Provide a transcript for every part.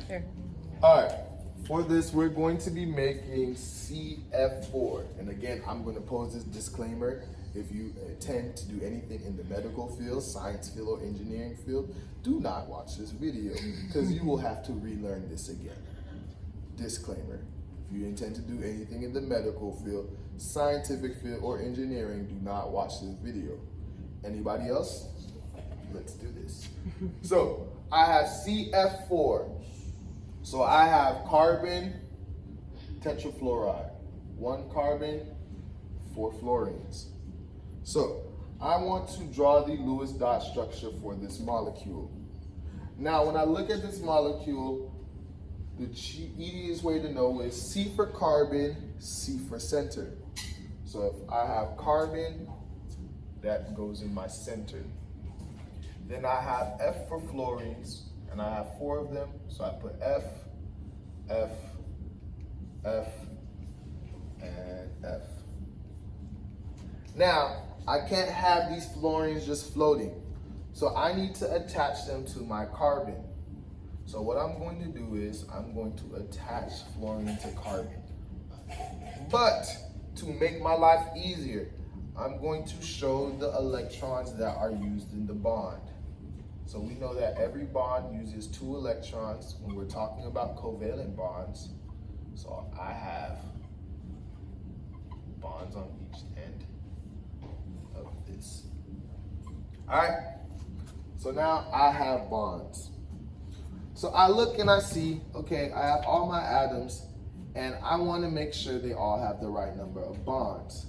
Sure. All right. For this, we're going to be making CF4. And again, I'm going to pose this disclaimer. If you intend to do anything in the medical field, science field, or engineering field, do not watch this video because you will have to relearn this again. Disclaimer. If you intend to do anything in the medical field, scientific field, or engineering, do not watch this video. Anybody else? Let's do this. So I have CF4. So I have carbon tetrafluoride, 1 carbon, 4 fluorines. So I want to draw the Lewis dot structure for this molecule. Now when I look at this molecule, the easiest way to know is C for carbon, C for center. So if I have carbon, that goes in my center. Then I have F for fluorines, and I have 4 of them. So I put F, F, F, and F. Now, I can't have these fluorines just floating. So I need to attach them to my carbon. So what I'm going to do is I'm going to attach fluorine to carbon. But to make my life easier, I'm going to show the electrons that are used in the bond. So we know that every bond uses 2 electrons when we're talking about covalent bonds. So I have bonds on each end of this. All right, so now I have bonds. So I look and I see, okay, I have all my atoms and I want to make sure they all have the right number of bonds.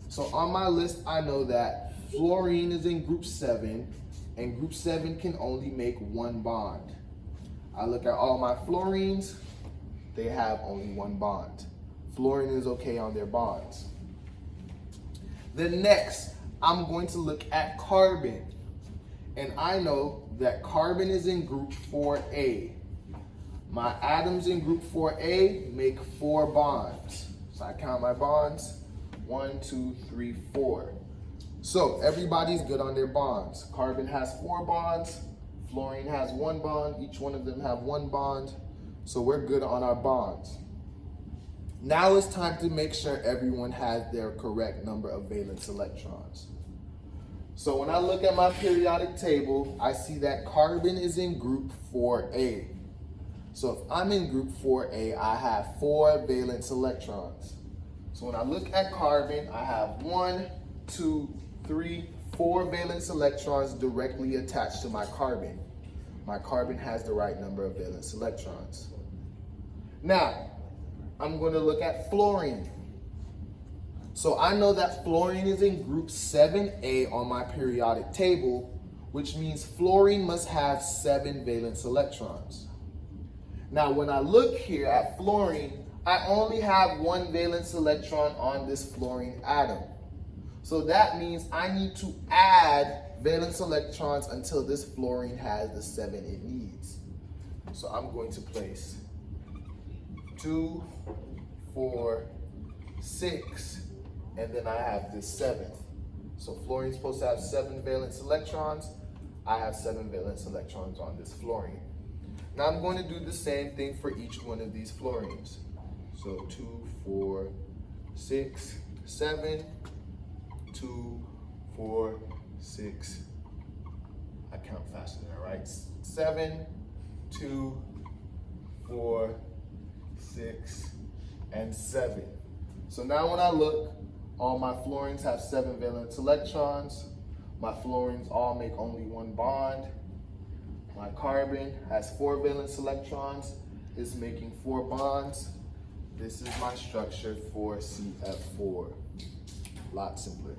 So on my list, I know that fluorine is in group 7 and group 7 can only make 1 bond. I look at all my fluorines, they have only 1 bond. Fluorine is okay on their bonds. Then next, I'm going to look at carbon. And I know that carbon is in group 4A. My atoms in group 4A make 4 bonds. So I count my bonds, 1, 2, 3, 4. So everybody's good on their bonds. Carbon has 4 bonds, fluorine has 1 bond, each one of them have 1 bond. So we're good on our bonds. Now it's time to make sure everyone has their correct number of valence electrons. So when I look at my periodic table, I see that carbon is in group 4A. So if I'm in group 4A, I have 4 valence electrons. So when I look at carbon, I have 1, 2, 3, 4 valence electrons directly attached to my carbon. My carbon has the right number of valence electrons. Now, I'm going to look at fluorine. So I know that fluorine is in group 7A on my periodic table, which means fluorine must have 7 valence electrons. Now, when I look here at fluorine, I only have 1 valence electron on this fluorine atom. So that means I need to add valence electrons until this fluorine has the 7 it needs. So I'm going to place 2, 4, 6, and then I have this 7th. So fluorine's supposed to have 7 valence electrons. I have 7 valence electrons on this fluorine. Now I'm going to do the same thing for each one of these fluorines. So 2, 4, 6, 7, 2, 4, 6. I count faster than that, right? 7, 2, 4, 6, and 7. So now when I look, all my fluorines have 7 valence electrons. My fluorines all make only 1 bond. My carbon has 4 valence electrons. It's making 4 bonds. This is my structure for CF4. A lot simpler.